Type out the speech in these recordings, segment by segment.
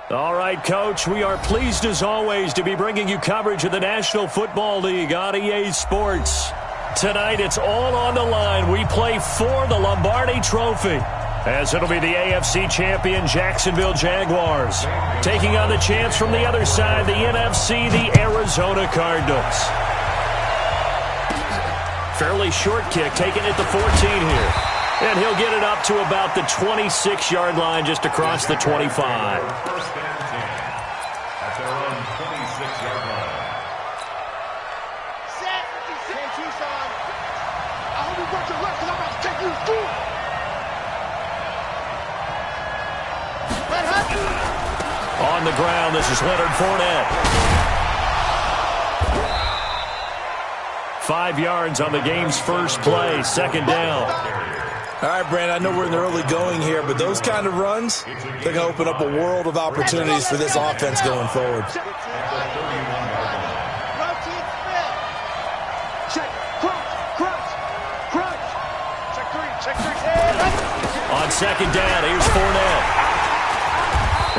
All right, Coach, we are pleased as always to be bringing you coverage of the National Football League on EA Sports. Tonight, it's all on the line. We play for the Lombardi Trophy, as it'll be the AFC champion Jacksonville Jaguars taking on the champs from the other side, the NFC, the Arizona Cardinals. Fairly short kick, taking it to 14 here. And he'll get it up to about the 26-yard line, just across the 25. First and 10 at their own 26-yard line. Set. Can't you, son? I hope you work your left, because I'm about to take you to school. On the ground, this is Leonard Fournette. 5 yards on the game's first play, second down. All right, Brandon, I know we're in the early going here, but those kind of runs, they're going to open up a world of opportunities for this offense going forward. On second down, here's Fournette.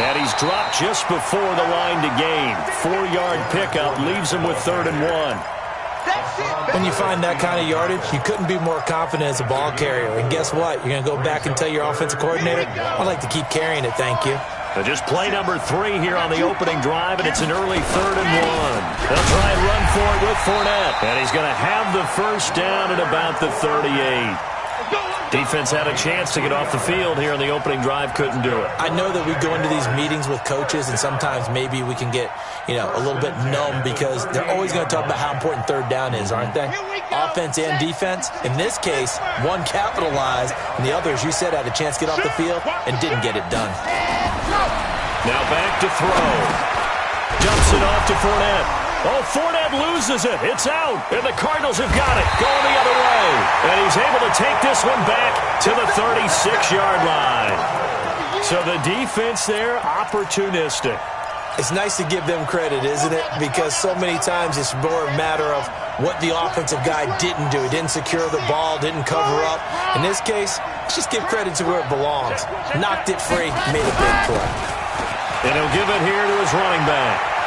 And he's dropped just before the line to gain. 4-yard pickup leaves him with 3rd and 1. When you find that kind of yardage, you couldn't be more confident as a ball carrier. And guess what? You're going to go back and tell your offensive coordinator, I'd like to keep carrying it, thank you. So just play number 3 here on the opening drive, and it's an early 3rd and 1. They'll try and run for it with Fournette. And he's going to have the first down at about the 38. Defense had a chance to get off the field here on the opening drive, couldn't do it. I know that we go into these meetings with coaches, and sometimes maybe we can get, a little bit numb because they're always going to talk about how important 3rd down is, aren't they? Offense and defense. In this case, one capitalized, and the other, as you said, had a chance to get off the field and didn't get it done. Now back to throw. Dumps it off to Fournette. Oh, Fournette loses it. It's out. And the Cardinals have got it. Going the other way. And he's able to take this one back to the 36-yard line. So the defense there, opportunistic. It's nice to give them credit, isn't it? Because so many times it's more a matter of what the offensive guy didn't do. He didn't secure the ball, didn't cover up. In this case, let's just give credit to where it belongs. Knocked it free, made a big play. And he'll give it here to his running back.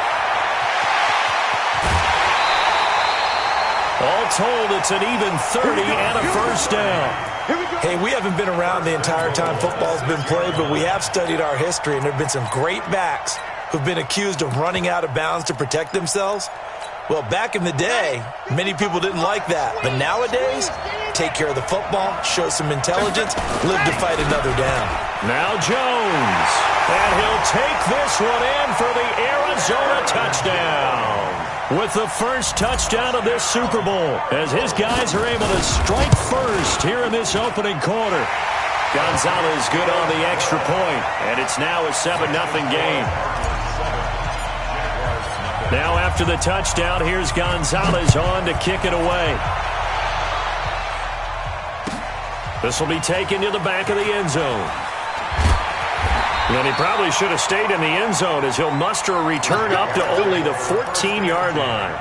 All told, it's an even 30 and a first down. Hey, we haven't been around the entire time football's been played, but we have studied our history, and there have been some great backs who've been accused of running out of bounds to protect themselves. Well, back in the day, many people didn't like that. But nowadays, take care of the football, show some intelligence, live to fight another down. Now Jones. And he'll take this one in for the Arizona touchdown. With the first touchdown of this Super Bowl, as his guys are able to strike first here in this opening quarter. Gonzalez good on the extra point, and it's now a 7-0 game. Now after the touchdown, here's Gonzalez on to kick it away. This will be taken to the back of the end zone. And he probably should have stayed in the end zone as he'll muster a return up to only the 14-yard line.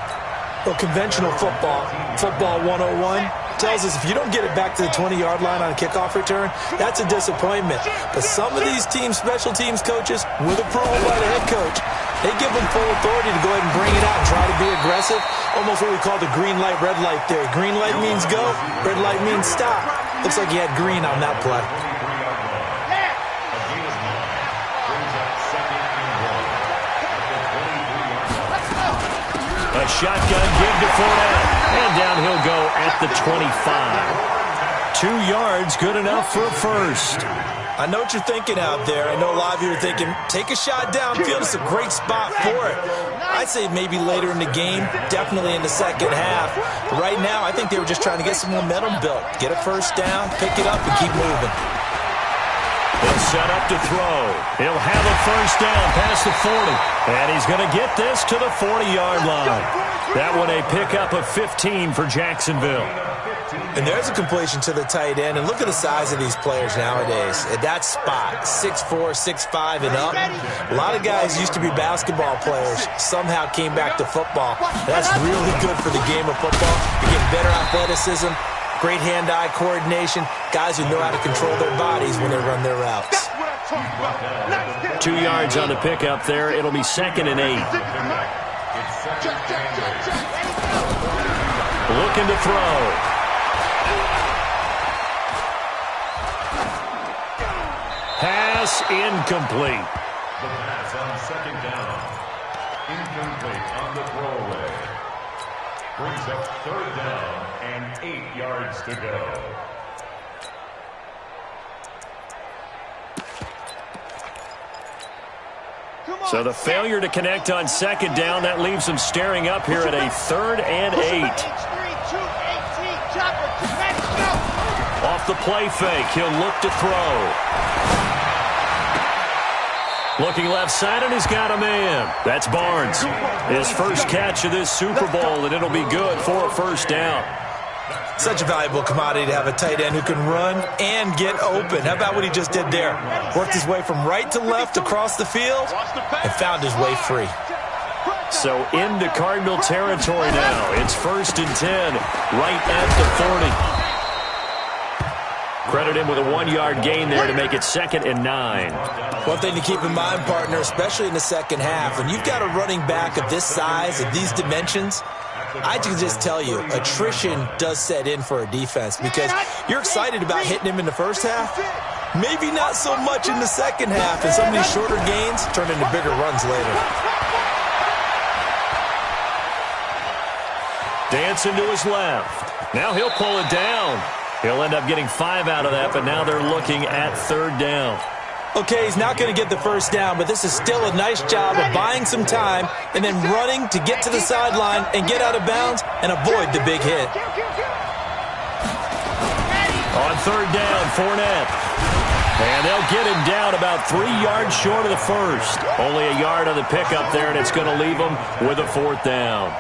Well, conventional football 101, tells us if you don't get it back to the 20-yard line on a kickoff return, that's a disappointment. But some of these teams, special teams coaches, with approval by the head coach, they give them full authority to go ahead and bring it out and try to be aggressive, almost what we call the green light, red light theory. Green light means go, red light means stop. Looks like he had green on that play. A shotgun give to Fournette. And down he'll go at the 25. 2 yards, good enough for a first. I know what you're thinking out there. I know a lot of you are thinking, take a shot downfield. It's a great spot for it. I'd say maybe later in the game, definitely in the second half. But right now, I think they were just trying to get some momentum built. Get a first down, pick it up, and keep moving. They'll set up to throw. He'll have a first down past the 40. And he's going to get this to the 40-yard line. That one a pickup of 15 for Jacksonville. And there's a completion to the tight end. And look at the size of these players nowadays. At that spot, 6'4", 6'5", and up. A lot of guys used to be basketball players. Somehow came back to football. That's really good for the game of football. You get better athleticism, great hand-eye coordination, guys who know how to control their bodies when they run their routes. 2 yards on the pickup there. It'll be 2nd and 8. Looking to throw. Pass incomplete. The pass on 2nd down. Incomplete on the throwaway. Brings up 3rd down and 8 yards to go. So the failure to connect on 2nd down, that leaves them staring up here at a 3rd and 8. Off the play fake, he'll look to throw. Looking left side, and he's got a man. That's Barnes. His first catch of this Super Bowl, and it'll be good for a 1st down. Such a valuable commodity to have a tight end who can run and get open. How about what he just did there? Worked his way from right to left across the field and found his way free. So into Cardinal territory now. It's 1st and 10, right at the 40. Credit him with a 1-yard gain there to make it 2nd and 9. One thing to keep in mind, partner, especially in the second half, when you've got a running back of this size, of these dimensions, I can just tell you, attrition does set in for a defense because you're excited about hitting him in the first half. Maybe not so much in the second half, and some of these shorter gains turn into bigger runs later. Dancing to his left. Now he'll pull it down. He'll end up getting 5 out of that, but now they're looking at 3rd down. Okay, he's not going to get the 1st down, but this is still a nice job of buying some time and then running to get to the sideline and get out of bounds and avoid the big hit. On 3rd down, Fournette. And they'll get him down about 3 yards short of the 1st. Only a yard on the pickup there, and it's going to leave him with a 4th down.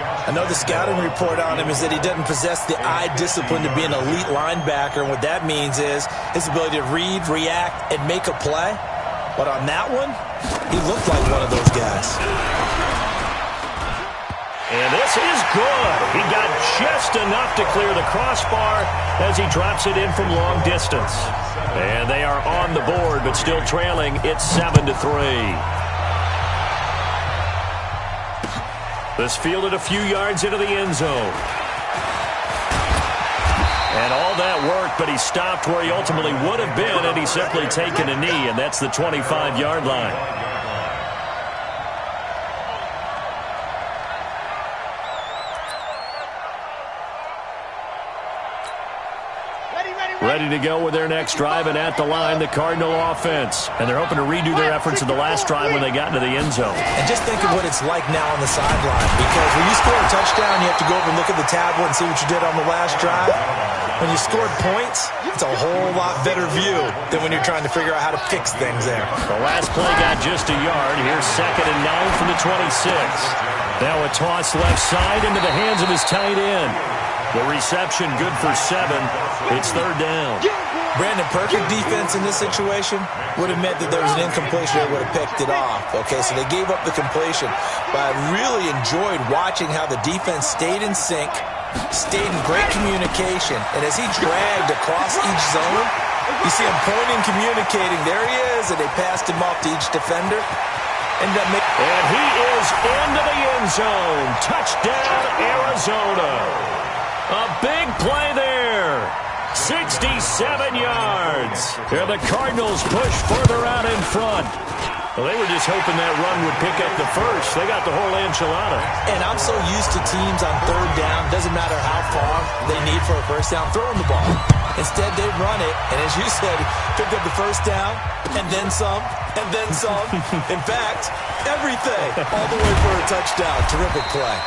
I know the scouting report on him is that he doesn't possess the eye discipline to be an elite linebacker, and what that means is his ability to read, react, and make a play. But on that one, he looked like one of those guys. And this is good. He got just enough to clear the crossbar as he drops it in from long distance. And they are on the board, but still trailing. It's 7-3. This fielded a few yards into the end zone. And all that work, but he stopped where he ultimately would have been, and he's simply taken a knee, and that's the 25-yard line. Ready to go with their next drive, and at the line, the Cardinal offense. And they're hoping to redo their efforts in the last drive when they got into the end zone. And just think of what it's like now on the sideline, because when you score a touchdown, you have to go over and look at the tablet and see what you did on the last drive. When you scored points, it's a whole lot better view than when you're trying to figure out how to fix things there. The last play got just a yard. Here's 2nd and 9 from the 26. Now a toss left side into the hands of his tight end. The reception good for 7. It's 3rd down. Brandon, perfect defense in this situation would have meant that there was an incompletion. They would have picked it off. Okay, so they gave up the completion. But I really enjoyed watching how the defense stayed in sync, stayed in great communication. And as he dragged across each zone, you see him pointing, communicating. There he is, and they passed him off to each defender. And he is into the end zone. Touchdown, Arizona. A big play there. 67 yards. And the Cardinals push further out in front. Well, they were just hoping that run would pick up the first. They got the whole enchilada. And I'm so used to teams on 3rd down, doesn't matter how far they need for a 1st down, throwing the ball. Instead, they run it, and as you said, picked up the 1st down, and then some, and then some. In fact, everything, all the way for a touchdown. Terrific play.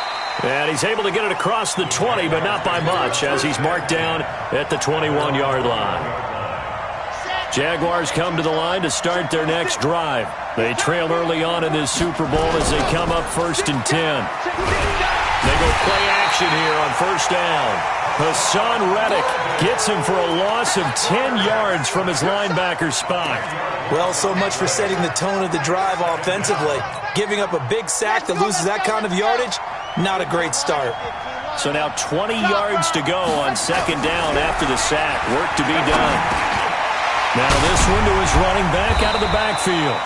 And he's able to get it across the 20, but not by much, as he's marked down at the 21-yard line. Jaguars come to the line to start their next drive. They trail early on in this Super Bowl as they come up 1st and 10. They go play action here on 1st down. Hassan Reddick gets him for a loss of 10 yards from his linebacker spot. Well, so much for setting the tone of the drive offensively. Giving up a big sack that loses that kind of yardage, not a great start. So now 20 yards to go on 2nd down after the sack. Work to be done. Now this window is running back out of the backfield.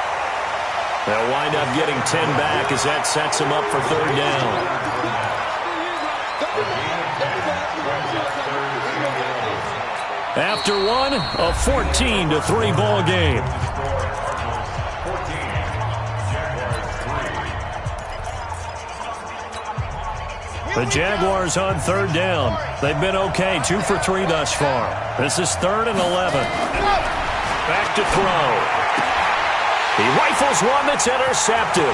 They'll wind up getting 10 back as that sets them up for third down. After one, a 14-3 ball game. The Jaguars on third down. They've been okay, 2 for 3 thus far. This is 3rd and 11. Back to throw. He rifles one that's intercepted.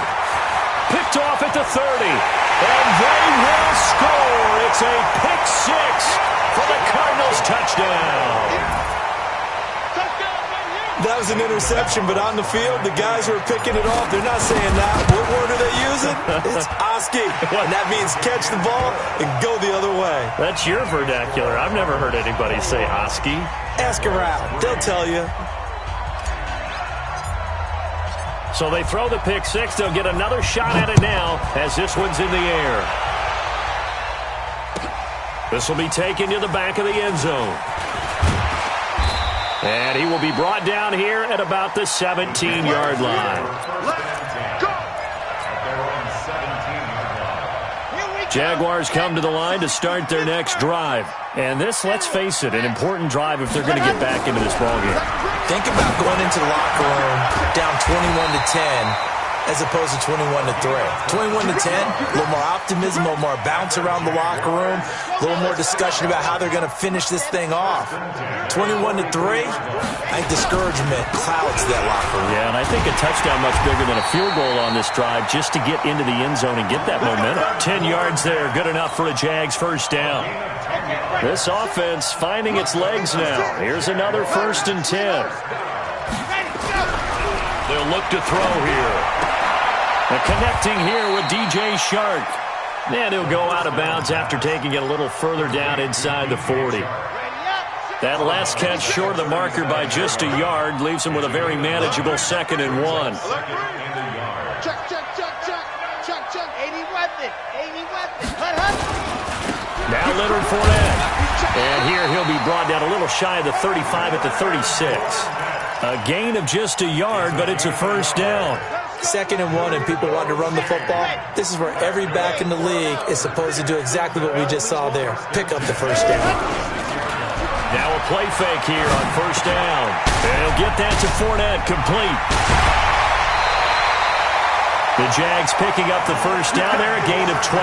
Picked off at the 30. And they will score. It's a pick six for the Cardinals touchdown. That was an interception, but on the field, the guys who are picking it off, they're not saying that. What word are they using? It's Oski. And that means catch the ball and go the other way. That's your vernacular. I've never heard anybody say Oski. Ask around. They'll tell you. So they throw the pick six. They'll get another shot at it now as this one's in the air. This will be taken to the back of the end zone. And he will be brought down here at about the 17-yard line. Jaguars come to the line to start their next drive. And this, let's face it, an important drive if they're going to get back into this ballgame. Think about going into the locker room down 21-10 as opposed to 21-3. 21-10, a little more optimism, a little more bounce around the locker room, a little more discussion about how they're going to finish this thing off. 21-3, I think discouragement clouds that locker room. Yeah, and I think a touchdown much bigger than a field goal on this drive just to get into the end zone and get that momentum. 10 yards there, good enough for a Jags first down. This offense finding its legs now. Here's another 1st and 10. They'll look to throw here. The connecting here with DJ Shark. And he'll go out of bounds after taking it a little further down inside the 40. That last catch short of the marker by just a yard leaves him with a very manageable 2nd and 1. Check, check, check, check, check, check. 80 weapon, 80 weapon. Hut, hut. Now Leonard Fournette. And here he'll be brought down a little shy of the 35 at the 36. A gain of just a yard, but it's a first down. 2nd and 1 and people want to run the football. This is where every back in the league is supposed to do exactly what we just saw there. Pick up the first down. Now a play fake here on first down. And he'll get that to Fournette, complete. The Jags picking up the first down there, a gain of 12.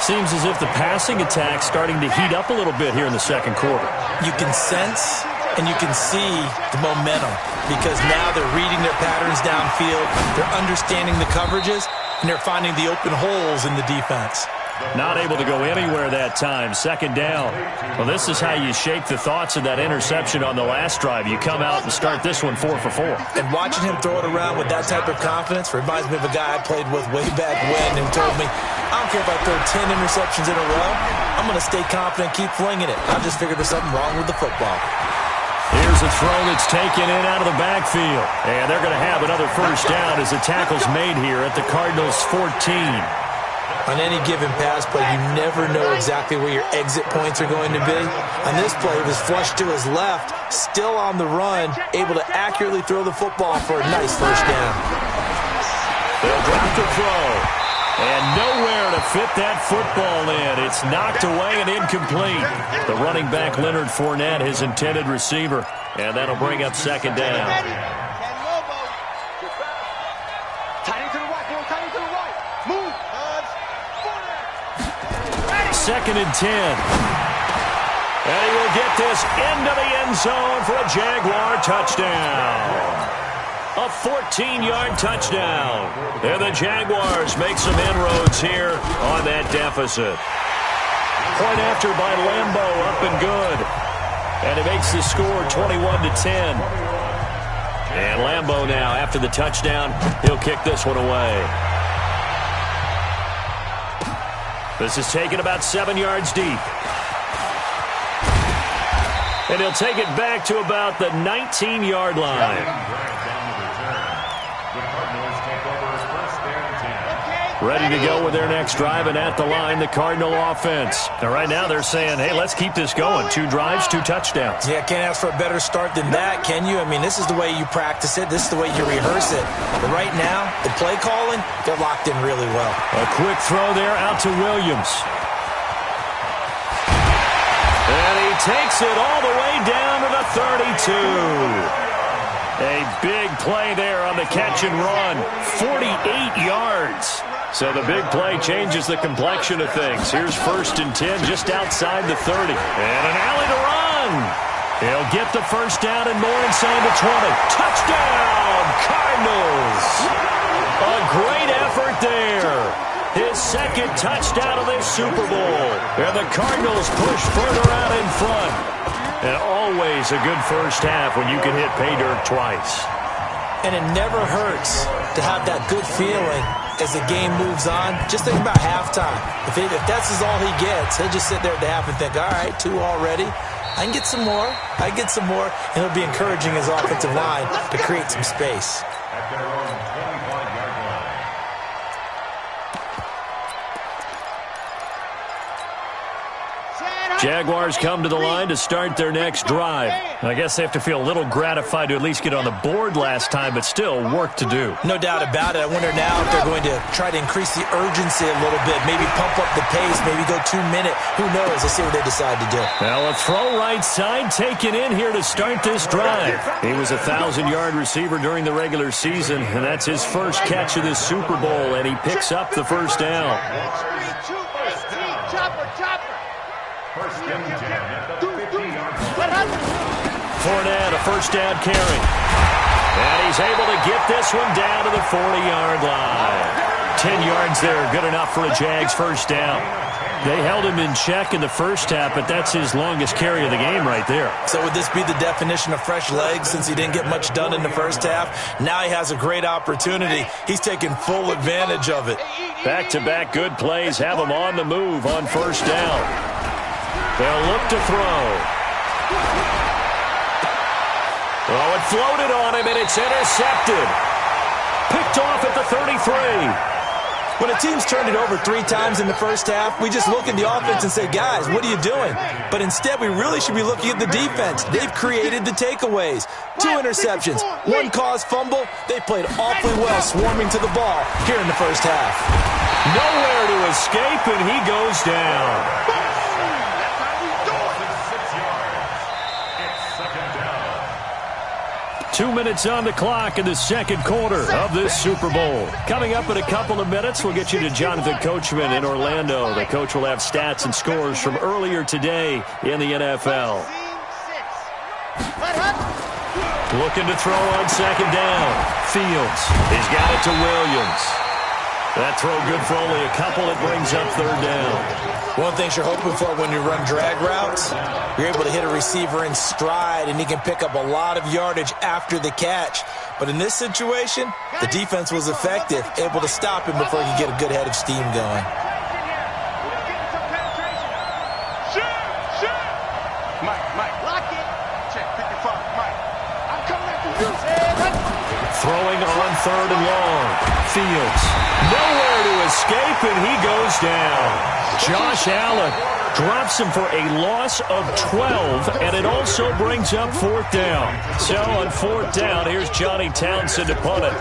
Seems as if the passing attack's starting to heat up a little bit here in the second quarter. You can sense and you can see the momentum because now they're reading their patterns downfield, they're understanding the coverages, and they're finding the open holes in the defense. Not able to go anywhere that time. 2nd down. Well, this is how you shake the thoughts of that interception on the last drive. You come out and start this one 4 for 4. And watching him throw it around with that type of confidence reminds me of a guy I played with way back when and told me, I don't care if I throw 10 interceptions in a row, I'm going to stay confident, keep flinging it. I just figured there's something wrong with the football. Here's a throw that's taken in out of the backfield. And they're going to have another first down as the tackle's made here at the Cardinals' 14. On any given pass play, you never know exactly where your exit points are going to be. On this play, it was flushed to his left, still on the run, able to accurately throw the football for a nice first down. They'll drop the throw. And nowhere to fit that football in. It's knocked away and incomplete. The running back, Leonard Fournette, his intended receiver. And that'll bring up 2nd down. Tight to the right, boy. Tight to the right. Move. 2nd and 10. And he will get this into the end zone for a Jaguar touchdown. A 14-yard touchdown. And the Jaguars make some inroads here on that deficit. Point after by Lambo, up and good. And it makes the score 21-10. And Lambo now, after the touchdown, he'll kick this one away. This is taken about 7 yards deep. And he'll take it back to about the 19-yard line. The Cardinals take over 1st and 10. ready to go with their next drive, and at the line, the Cardinal offense. Now, right now, they're saying, hey, let's keep this going. 2 drives, 2 touchdowns. Yeah, can't ask for a better start than that, can you? I mean, this is the way you practice it. This is the way you rehearse it. But right now, the play calling, they're locked in really well. A quick throw there out to Williams. And he takes it all the way down to the 32. A big play there on the catch and run. 48 yards. So the big play changes the complexion of things. Here's 1st and 10 just outside the 30. And an alley to run. He'll get the first down and more inside the 20. Touchdown, Cardinals. A great effort there. His 2nd touchdown of this Super Bowl. And the Cardinals push further out in front. And always a good first half when you can hit pay dirt twice. And it never hurts to have that good feeling as the game moves on. Just think about halftime. If that's all he gets, he'll just sit there at the half and think, all right, 2 already. I can get some more. I can get some more. And he'll be encouraging his offensive line to create some space. At their own 25-yard line. Jaguars come to the line to start their next drive. I guess they have to feel a little gratified to at least get on the board last time, but still work to do. No doubt about it. I wonder now if they're going to try to increase the urgency a little bit, maybe pump up the pace, maybe go 2-minute. Who knows? Let's see what they decide to do. Now a throw right side taken in here to start this drive. He was a 1,000-yard receiver during the regular season, and that's his first catch of this Super Bowl, and he picks up the first down. First and 10 at the 50-yard line. Fournette, a first down carry. And he's able to get this one down to the 40-yard line. 10 yards there, good enough for a Jags first down. They held him in check in the first half, but that's his longest carry of the game right there. So would this be the definition of fresh legs since he didn't get much done in the first half? Now he has a great opportunity. He's taking full advantage of it. Back-to-back good plays have him on the move on first down. They'll look to throw. Oh, it floated on him, and it's intercepted. Picked off at the 33. When a team's turned it over 3 times in the first half, we just look at the offense and say, guys, what are you doing? But instead, we really should be looking at the defense. They've created the takeaways. 2 interceptions, 1 caused fumble. They played awfully well swarming to the ball here in the first half. Nowhere to escape, and he goes down. 2 minutes on the clock in the second quarter of this Super Bowl. Coming up in a couple of minutes, we'll get you to Jonathan Coachman in Orlando. The coach will have stats and scores from earlier today in the NFL. Looking to throw on second down. Fields. He's got it to Williams. That throw good for only a couple. It brings up third down. One thing you're hoping for when you run drag routes, you're able to hit a receiver in stride, and he can pick up a lot of yardage after the catch. But in this situation, the defense was effective, able to stop him before he could get a good head of steam going. Mike, lock it. Check 55. Mike, I'm coming after you. Throwing on third and long. Fields. Nowhere to escape, and he goes down. Josh Allen drops him for a loss of 12, and it also brings up fourth down. So on fourth down, here's Johnny Townsend to punt it.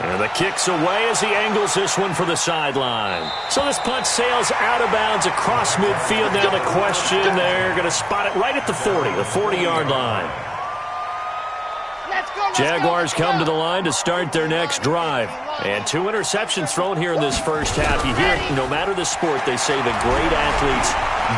And the kick's away as he angles this one for the sideline. So this punt sails out of bounds across midfield. Now the question, they're going to spot it right at the 40, the 40-yard line. Jaguars come to the line to start their next drive. And 2 interceptions thrown here in this first half. You hear, no matter the sport, they say the great athletes,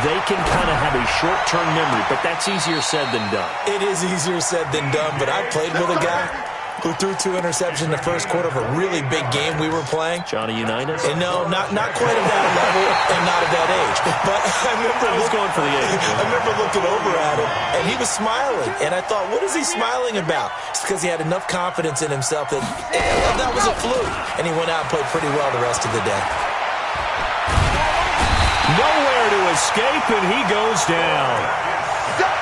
they can kind of have a short-term memory, but that's easier said than done. It is easier said than done, but I played with a guy who threw 2 interceptions in the first quarter of a really big game we were playing. Johnny Unitas? And no, not quite at that level and not at that age. But I was going for the age. I remember looking over at him, and he was smiling. And I thought, what is he smiling about? It's because he had enough confidence in himself that that was a fluke. And he went out and played pretty well the rest of the day. Nowhere to escape, and he goes down.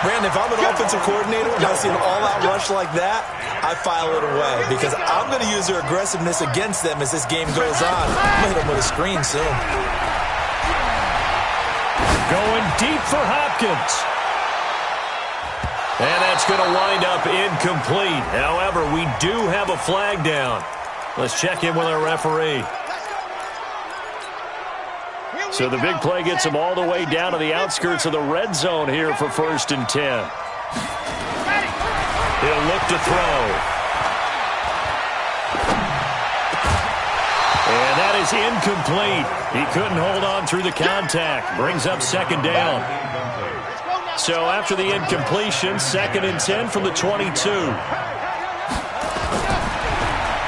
Brandon, if I'm an offensive coordinator and I see an all-out rush like that, I file it away because I'm going to use their aggressiveness against them as this game goes on. I'm going to hit them with a screen soon. Going deep for Hopkins. And that's going to wind up incomplete. However, we do have a flag down. Let's check in with our referee. So the big play gets him all the way down to the outskirts of the red zone here for 1st and 10. He'll look to throw. And that is incomplete. He couldn't hold on through the contact. Brings up 2nd down. So after the incompletion, 2nd and 10 from the 22.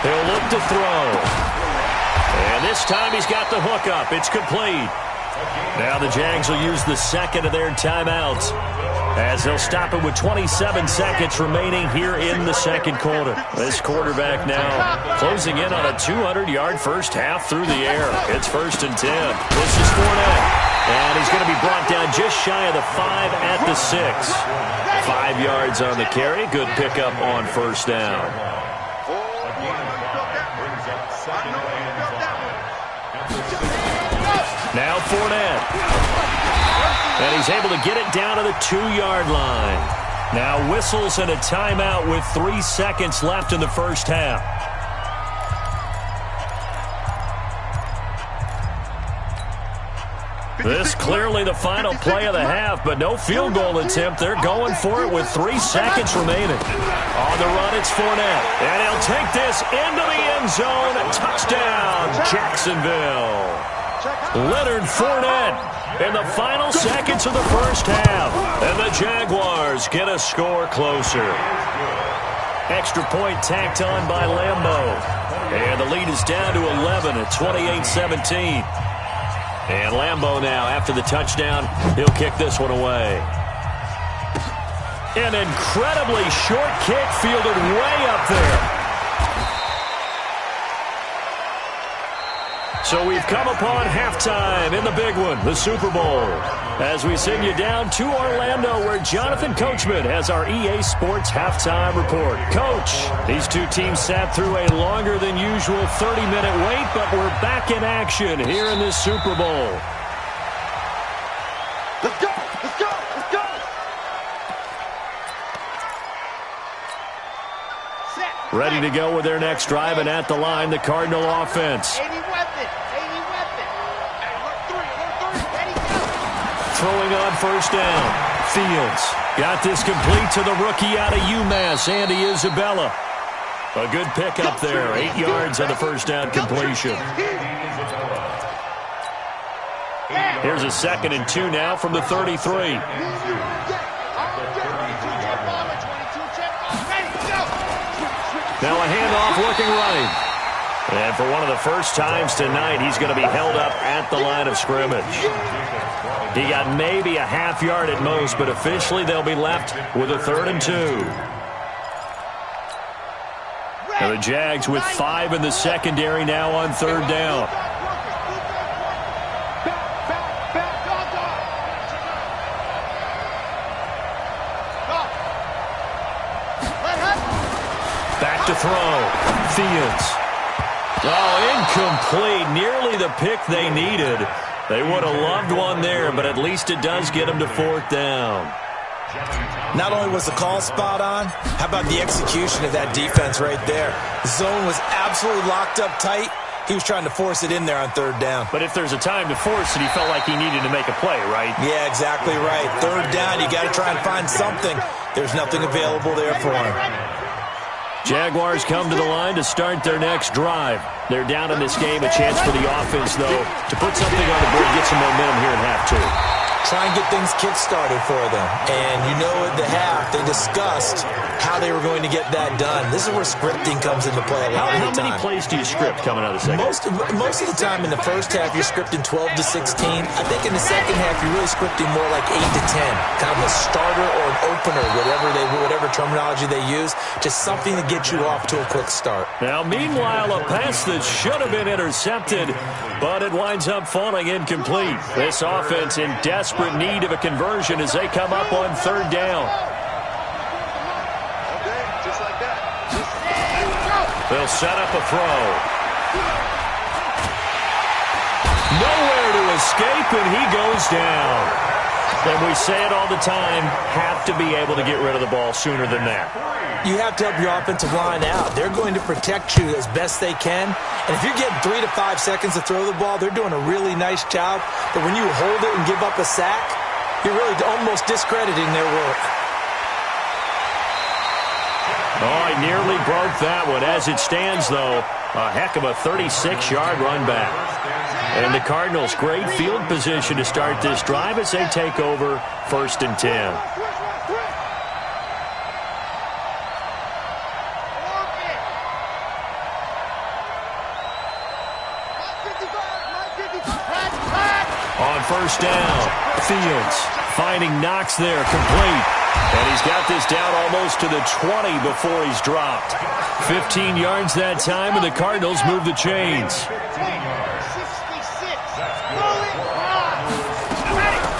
He'll look to throw. And this time he's got the hook up. It's complete. Now the Jags will use the 2nd of their timeouts as they'll stop it with 27 seconds remaining here in the 2nd quarter. This quarterback now closing in on a 200-yard first half through the air. It's 1st and 10. This is Fournette. And he's going to be brought down just shy of the 5 at the 6. 5 yards on the carry. Good pickup on 1st down. Now Fournette. And he's able to get it down to the 2-yard line. Now whistles and a timeout with 3 seconds left in the first half. This clearly the final play of the half, but no field goal attempt. They're going for it with 3 seconds remaining. On the run, it's Fournette. And he'll take this into the end zone. Touchdown, Jacksonville. Leonard Fournette in the final seconds of the first half. And the Jaguars get a score closer. Extra point tacked on by Lambeau. And the lead is down to 11 at 28-17. And Lambeau now, after the touchdown, he'll kick this one away. An incredibly short kick fielded way up there. So we've come upon halftime in the big one, the Super Bowl. As we send you down to Orlando, where Jonathan Coachman has our EA Sports halftime report. Coach, these two teams sat through a longer than usual 30-minute wait, but we're back in action here in this Super Bowl. Let's go! Let's go! Let's go! Set. Ready to go with their next drive, and at the line, the Cardinal offense. 80 weapon. 80 weapon. Alert 3. Ready, go. Throwing on 1st down. Fields got this complete to the rookie out of UMass, Andy Isabella. A good pickup there. 8 yards on the 1st down completion. Here's a 2nd and 2 now from the 33. Now a handoff looking right. And for one of the first times tonight, he's going to be held up at the line of scrimmage. He got maybe a half yard at most, but officially they'll be left with a 3rd and 2. Now the Jags with 5 in the secondary now on 3rd down. Back to throw. Fields. Oh, incomplete. Nearly the pick they needed. They would have loved one there, but at least it does get them to 4th down. Not only was the call spot on, how about the execution of that defense right there? The zone was absolutely locked up tight. He was trying to force it in there on 3rd down. But if there's a time to force it, he felt like he needed to make a play, right? Yeah, exactly right. 3rd down, you got to try and find something. There's nothing available there for him. Jaguars come to the line to start their next drive. They're down in this game. A chance for the offense, though, to put something on the board, get some momentum here in half 2. Try and get things kick-started for them. And you know at the half, they discussed how they were going to get that done. This is where scripting comes into play a lot of the time. How many plays do you script coming out of the second? Most of the time in the first half, you're scripting 12 to 16. I think in the second half, you're really scripting more like 8 to 10. Kind of a starter or an opener, whatever terminology they use. Just something to get you off to a quick start. Now, meanwhile, a pass that should have been intercepted, but it winds up falling incomplete. This offense in desperate desperate need of a conversion as they come up on third down. Okay, just like that. They'll set up a throw. Nowhere to escape, and he goes down. And we say it all the time, have to be able to get rid of the ball sooner than that. You have to help your offensive line out. They're going to protect you as best they can. And if you're getting 3 to 5 seconds to throw the ball, they're doing a really nice job. But when you hold it and give up a sack, you're really almost discrediting their work. Oh, I nearly broke that one. As it stands, though, a heck of a 36-yard run back. And the Cardinals, great field position to start this drive as they take over 1st and 10. On 1st down, Fields finding Knox there, complete. And he's got this down almost to the 20 before he's dropped. 15 yards that time, and the Cardinals move the chains.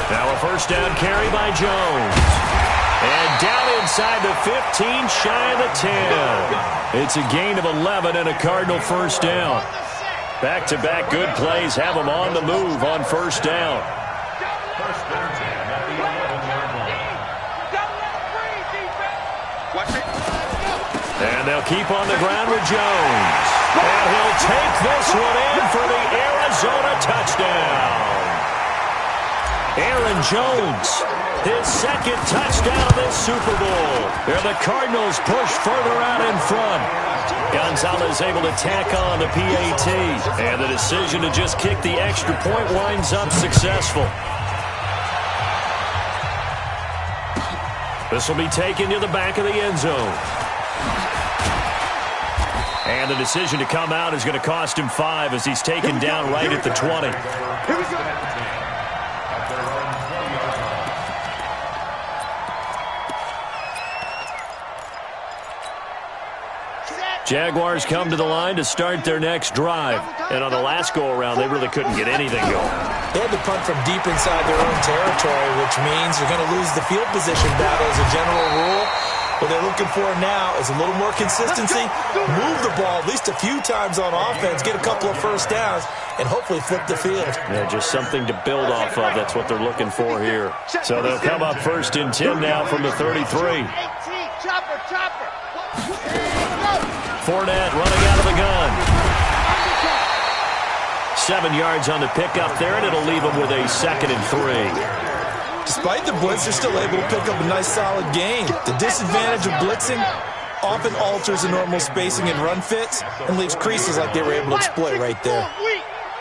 Now a 1st down carry by Jones. And down inside the 15, shy of the 10. It's a gain of 11 and a Cardinal 1st down. Back-to-back good plays have them on the move on 1st down. And they'll keep on the ground with Jones. And he'll take this one in for the Arizona touchdown. Aaron Jones, his 2nd touchdown of this Super Bowl. And the Cardinals push further out in front. Gonzalez able to tack on the PAT. And the decision to just kick the extra point winds up successful. This will be taken to the back of the end zone. And the decision to come out is going to cost him 5 as he's taken down right at the 20. Here we go. Jaguars come to the line to start their next drive. And on the last go-around, they really couldn't get anything going. They had to punt from deep inside their own territory, which means you're going to lose the field position battle as a general rule. What they're looking for now is a little more consistency, move the ball at least a few times on offense, get a couple of 1st downs, and hopefully flip the field. Yeah, just something to build off of. That's what they're looking for here. So they'll come up 1st and 10 now from the 33. Fournette running out of the gun. 7 yards on the pickup there, and it'll leave them with a 2nd and 3. Despite the blitz, they're still able to pick up a nice solid gain. The disadvantage of blitzing often alters the normal spacing and run fits and leaves creases like they were able to exploit right there.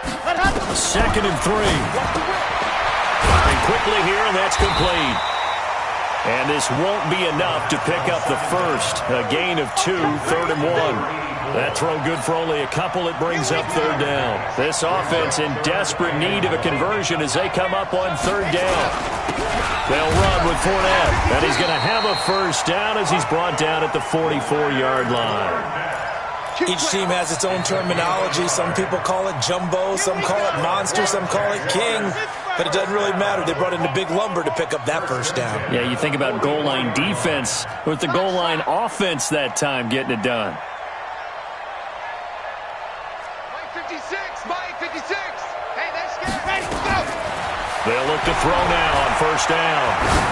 2nd and 3. Firing quickly here, and that's complete. And this won't be enough to pick up the 1st. A gain of 2, 3rd and 1. That throw good for only a couple. It brings up 3rd down. This offense in desperate need of a conversion as they come up on 3rd down. They'll run with Fournette. And he's going to have a 1st down as he's brought down at the 44-yard line. Each team has its own terminology. Some people call it jumbo, some call it monster, some call it king. But it doesn't really matter. They brought in a big lumber to pick up that 1st down. Yeah, you think about goal line defense with the goal line offense that time getting it done. They'll look to throw now on 1st down.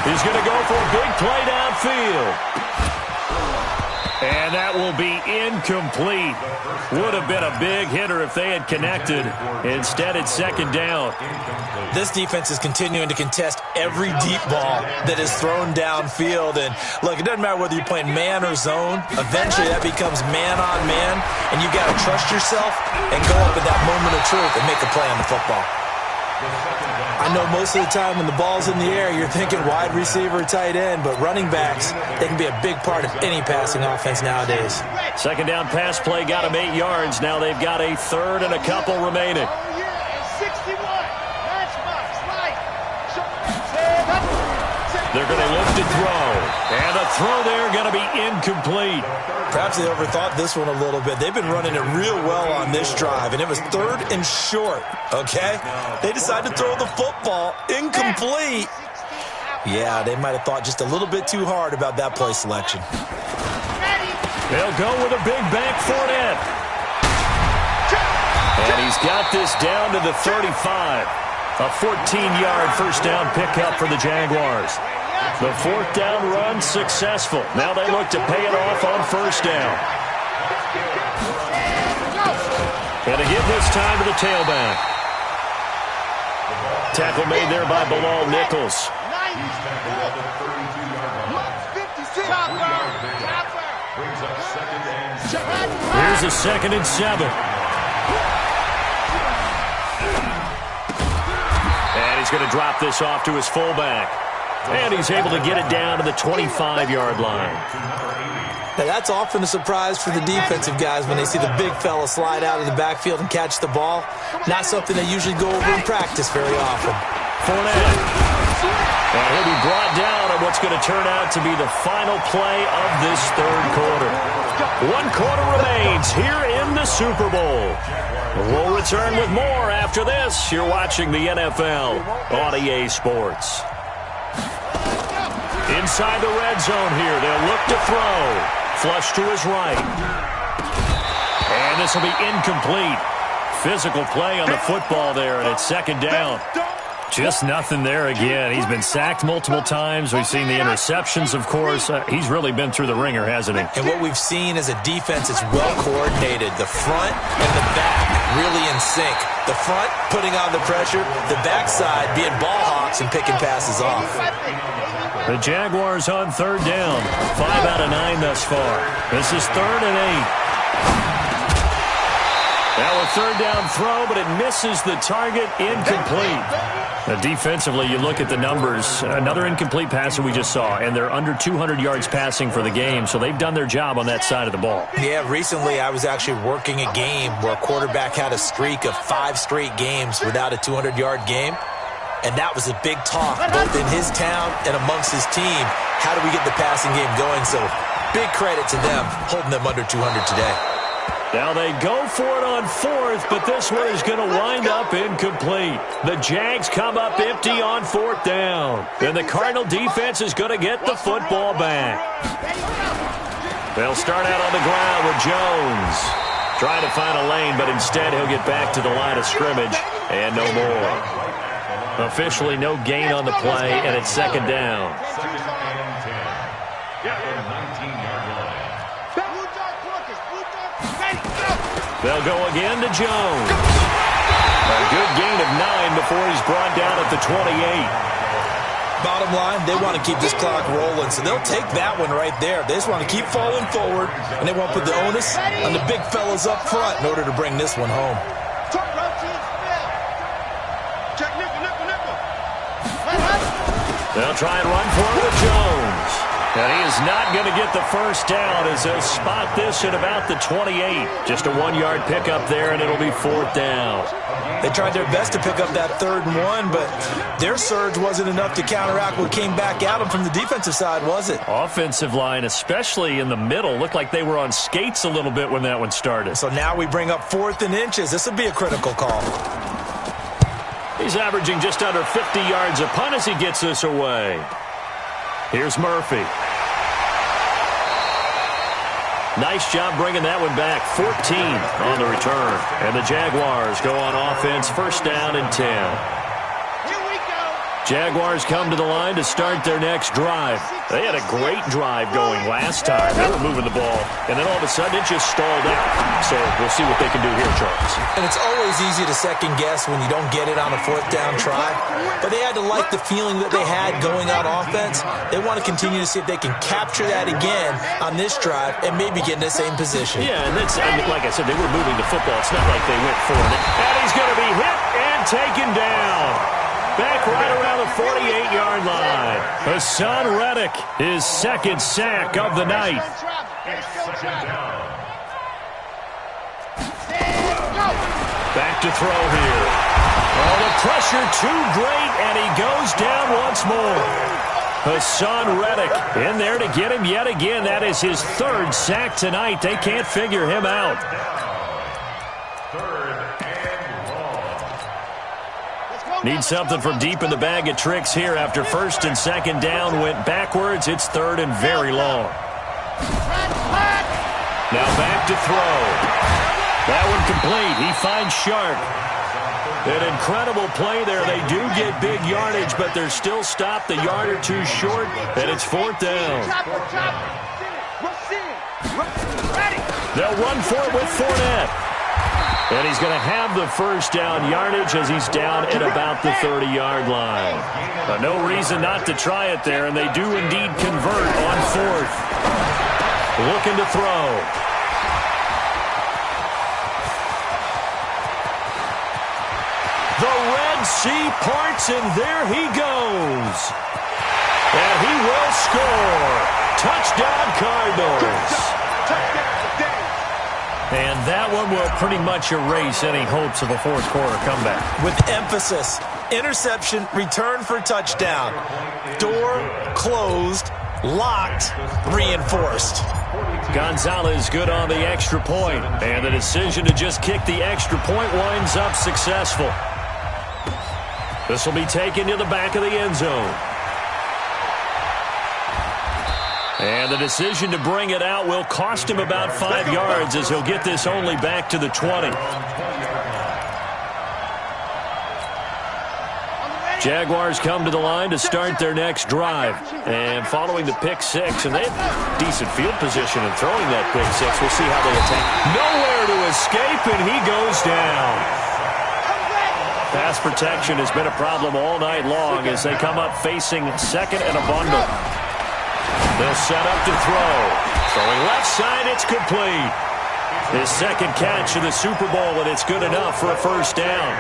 He's going to go for a big play downfield. And that will be incomplete. Would have been a big hitter if they had connected. Instead, it's 2nd down. This defense is continuing to contest every deep ball that is thrown downfield. And look, it doesn't matter whether you're playing man or zone. Eventually, that becomes man on man. And you got to trust yourself and go up at that moment of truth and make a play on the football. I know most of the time when the ball's in the air, you're thinking wide receiver, tight end, but running backs, they can be a big part of any passing offense nowadays. 2nd down pass play got them 8 yards. Now they've got a 3rd and a couple remaining. They're going to look to throw. And the throw there going to be incomplete. Perhaps they overthought this one a little bit. They've been running it real well on this drive, and it was 3rd and short, okay? They decided to throw the football incomplete. Yeah, they might have thought just a little bit too hard about that play selection. They'll go with a big bank Fournette. And he's got this down to the 35. A 14-yard first down pickup for the Jaguars. The 4th down run successful. Now they look to pay it off on first down. And again this time to the tailback. Tackle made there by Bilal Nichols. Here's a 2nd and 7. And he's going to drop this off to his fullback. And he's able to get it down to the 25-yard line. Now, that's often a surprise for the defensive guys when they see the big fella slide out of the backfield and catch the ball. Not something they usually go over in practice very often. Fournette. And he'll be brought down on what's going to turn out to be the final play of this 3rd quarter. 1 quarter remains here in the Super Bowl. We'll return with more after this. You're watching the NFL on EA Sports. Inside the red zone here, they'll look to throw. Flush to his right. And this will be incomplete. Physical play on the football there, and it's 2nd down. Just nothing there again. He's been sacked multiple times. We've seen the interceptions, of course. He's really been through the ringer, hasn't he? And what we've seen is a defense that's well coordinated. The front and the back really in sync. The front putting on the pressure, the backside being ball hawks and picking passes off. The Jaguars on 3rd down. 5 out of 9 thus far. This is 3rd and 8. Now a 3rd down throw, but it misses the target. Incomplete. Defensively, you look at the numbers. Another incomplete pass that we just saw, and they're under 200 yards passing for the game, so they've done their job on that side of the ball. Yeah, recently I was actually working a game where a quarterback had a streak of 5 straight games without a 200-yard game, and that was a big talk both in his town and amongst his team. How do we get the passing game going? So big credit to them holding them under 200 today. Now they go for it on 4th, but this one is going to wind up incomplete. The Jags come up empty on 4th down. And the Cardinal defense is going to get the football back. They'll start out on the ground with Jones. Trying to find a lane, but instead he'll get back to the line of scrimmage and no more. Officially no gain on the play, and it's 2nd down. 2nd and 10. Get the 19-yard line. They'll go again to Jones. A good gain of 9 before he's brought down at the 28. Bottom line, they want to keep this clock rolling, so they'll take that one right there. They just want to keep falling forward, and they want to put the onus on the big fellas up front in order to bring this one home. They'll try and run for it with Jones. And he is not going to get the first down as they'll spot this at about the 28. Just a 1-yard pickup there, and it'll be 4th down. They tried their best to pick up that 3rd and 1, but their surge wasn't enough to counteract what came back at them from the defensive side, was it? Offensive line, especially in the middle, looked like they were on skates a little bit when that one started. So now we bring up 4th and inches. This will be a critical call. He's averaging just under 50 yards a punt as he gets this away. Here's Murphy. Nice job bringing that one back. 14 on the return. And the Jaguars go on offense, 1st down and 10. Jaguars come to the line to start their next drive. They had a great drive going last time. They were moving the ball, and then all of a sudden it just stalled out. So we'll see what they can do here, Charles. And it's always easy to second guess when you don't get it on a 4th down try. But they had to like the feeling that they had going out offense. They want to continue to see if they can capture that again on this drive and maybe get in the same position. Yeah, and that's, like I said, they were moving the football. It's not like they went for it. And he's going to be hit and taken down. Back right around the 48-yard line. Hassan Reddick, his 2nd sack of the night. Back to throw here. Oh, the pressure too great, and he goes down once more. Hassan Reddick in there to get him yet again. That is his third sack tonight. They can't figure him out. Need something from deep in the bag of tricks here after first and second down went backwards. It's third and very long. Now back to throw. That one complete. He finds Sharp. An incredible play there. They do get big yardage, but they're still stopped a yard or two short, and it's fourth down. They'll run for it with Fournette. And he's going to have the first down yardage as he's down at about the 30-yard line. But no reason not to try it there, and they do indeed convert on fourth. Looking to throw. The Red Sea parts, and there he goes. And he will score. Touchdown, Cardinals. And that one will pretty much erase any hopes of a fourth quarter comeback. With emphasis, interception, return for touchdown. Door closed, locked, reinforced. Gonzalez good on the extra point, and the decision to just kick the extra point winds up successful. This will be taken to the back of the end zone. And the decision to bring it out will cost him about 5 yards as he'll get this only back to the 20. Jaguars come to the line to start their next drive. And following the pick six, and they have decent field position in throwing that pick six. We'll see how they attack. Nowhere to escape, and he goes down. Pass protection has been a problem all night long as they come up facing second and a bundle. They'll set up to throw. Throwing left side, it's complete. His second catch of the Super Bowl, and it's good enough for a first down.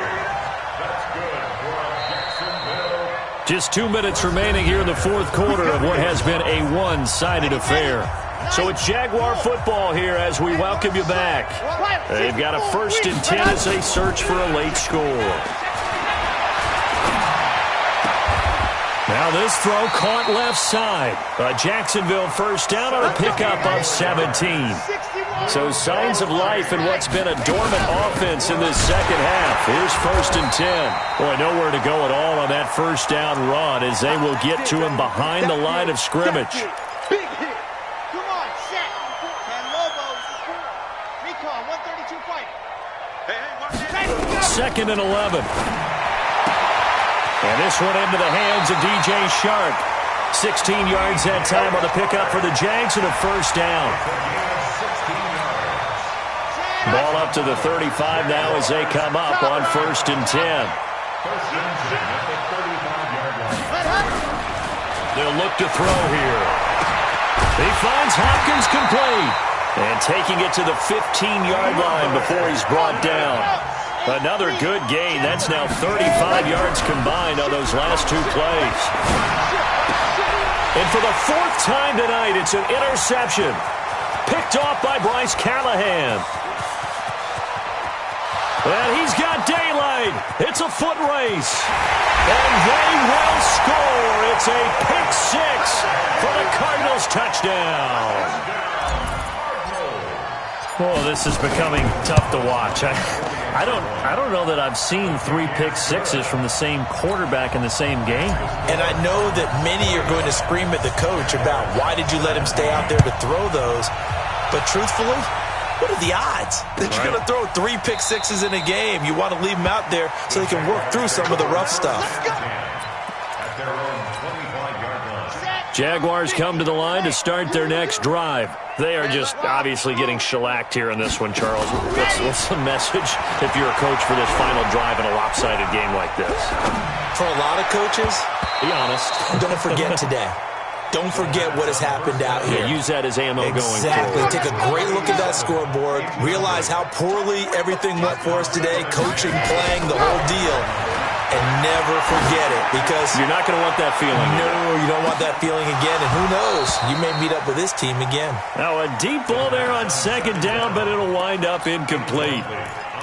Just 2 minutes remaining here in the fourth quarter of what has been a one-sided affair. So it's Jaguar football here as we welcome you back. They've got a 1st and 10 as they search for a late score. Now this throw caught left side. A Jacksonville first down on a pickup of 17. So signs of life in what's been a dormant offense in this second half. Here's 1st and 10. Boy, nowhere to go at all on that first down run as they will get to him behind the line of scrimmage. Big hit. Come on, set. And Lobos score. Recon, 132 fight. Second and 11. And this one into the hands of DJ Shark. 16 yards that time on the pickup for the Jags and a first down. Ball up to the 35 now as they come up on 1st and 10. They'll look to throw here. He finds Hopkins complete. And taking it to the 15-yard line before he's brought down. Another good gain. That's now 35 yards combined on those last 2 plays. And for the 4th time tonight, it's an interception. Picked off by Bryce Callahan. And he's got daylight. It's a foot race. And they will score. It's a pick six for the Cardinals touchdown. Oh, this is becoming tough to watch. I don't know that I've seen 3 pick sixes from the same quarterback in the same game. And I know that many are going to scream at the coach about why did you let him stay out there to throw those. But truthfully, what are the odds that you're going to throw 3 pick sixes in a game? You want to leave them out there so they can work through some of the rough stuff. Jaguars come to the line to start their next drive. They are just obviously getting shellacked here in this one, Charles. What's the message if you're a coach for this final drive in a lopsided game like this? For a lot of coaches, be honest. Don't forget today. Don't forget what has happened out here. Yeah, use that as ammo going forward. Exactly. Take a great look at that scoreboard. Realize how poorly everything went for us today. Coaching, playing, the whole deal. And never forget it, because you're not going to want that feeling. No, you don't want that feeling again. And who knows? You may meet up with this team again. Now a deep ball there on 2nd down, but it'll wind up incomplete.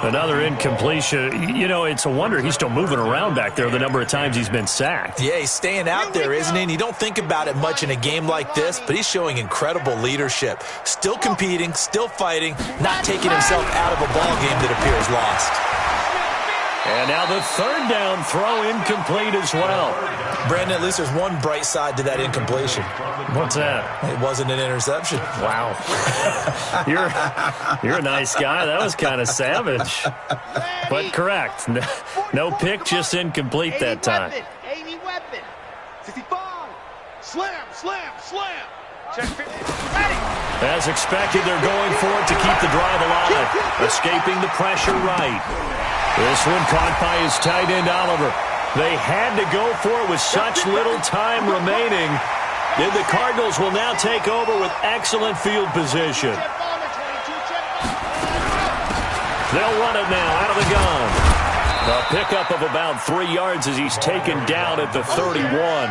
Another incompletion. You know, it's a wonder he's still moving around back there the number of times he's been sacked. Yeah, he's staying out there, isn't he? And you don't think about it much in a game like this, but he's showing incredible leadership. Still competing, still fighting, not taking himself out of a ball game that appears lost. And now the third down throw incomplete as well. Brandon, at least there's one bright side to that incompletion. What's that? It wasn't an interception. Wow. You're a nice guy. That was kind of savage. But correct. No pick, just incomplete that time. 80 weapon. 65. Slam, slam, slam. Check 50. Ready. As expected, they're going for it to keep the drive alive. Escaping the pressure right. This one caught by his tight end, Oliver. They had to go for it with such little time remaining. And the Cardinals will now take over with excellent field position. They'll run it now out of the gun. A pickup of about 3 yards as he's taken down at the 31.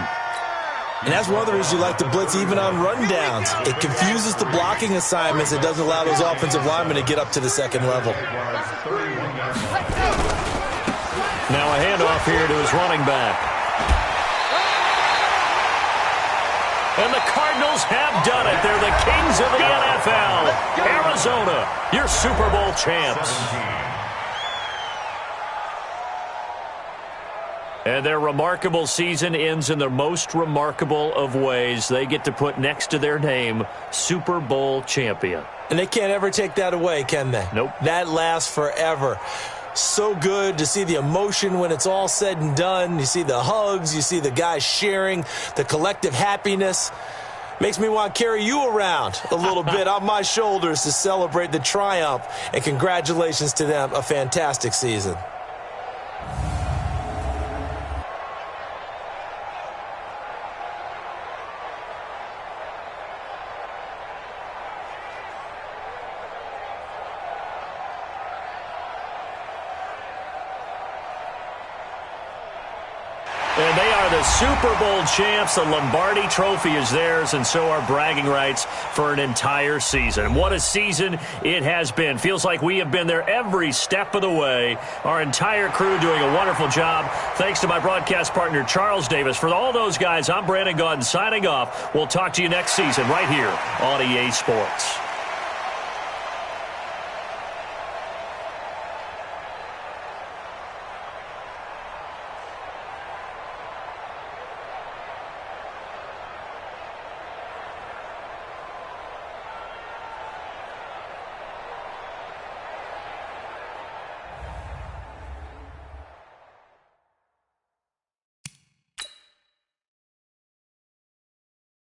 And that's one of the reasons you like to blitz even on rundowns. It confuses the blocking assignments. It doesn't allow those offensive linemen to get up to the second level. Now a handoff here to his running back. And the Cardinals have done it. They're the kings of the NFL. Arizona, your Super Bowl champs. And their remarkable season ends in the most remarkable of ways. They get to put next to their name, Super Bowl champion. And they can't ever take that away, can they? Nope. That lasts forever. So good to see the emotion when it's all said and done. You see the hugs. You see the guys sharing, the collective happiness. Makes me want to carry you around a little bit on my shoulders to celebrate the triumph. And congratulations to them. A fantastic season. And they are the Super Bowl champs. The Lombardi Trophy is theirs, and so are bragging rights for an entire season. What a season it has been. Feels like we have been there every step of the way. Our entire crew doing a wonderful job. Thanks to my broadcast partner, Charles Davis. For all those guys, I'm Brandon Gaudin signing off. We'll talk to you next season right here on EA Sports.